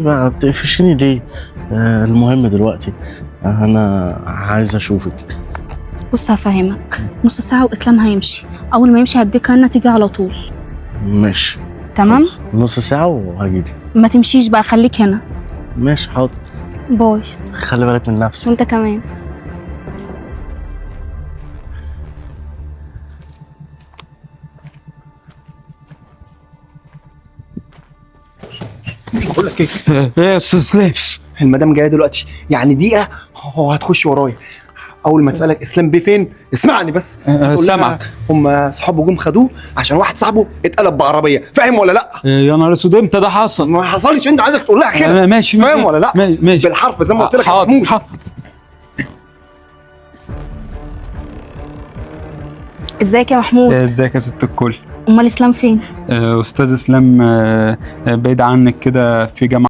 بقى بتقفشيني ليه؟ المهم دلوقتي انا عايز اشوفك. بص هفهمك، نص ساعة وإسلام هيمشي، أول ما يمشي هديك النتيجة على طول. ماشي تمام؟ نص ساعة وهجيلي. ما تمشيش بقى، خليك هنا. ماشي حاضر. باي. خلي بالك من نفسك. وانت كمان. بقول لك ايه يا استاذ اسلام. المدام جايه دلوقتي، يعني دقيقه هو هتخش ورايا. اول ما تسالك اسلام بيه فين اسمعني بس. تقول لها سامعك. هم صحابه جم خدوه عشان واحد صاحبه اتقلب بعربيه، فاهم ولا لا؟ يا نهار اسود، امتى ده حصل؟ ما حصلش، انت عايزك تقول لها كده. ماشي فاهم ولا لا؟ ماشي بالحرف زي ما قلت لك يا حاضر محمود. حاضر. ازيك يا محمود؟ ازيك يا ست الكل؟ أمال إسلام فين؟ استاذ اسلام بعيد عنك كده في جامعة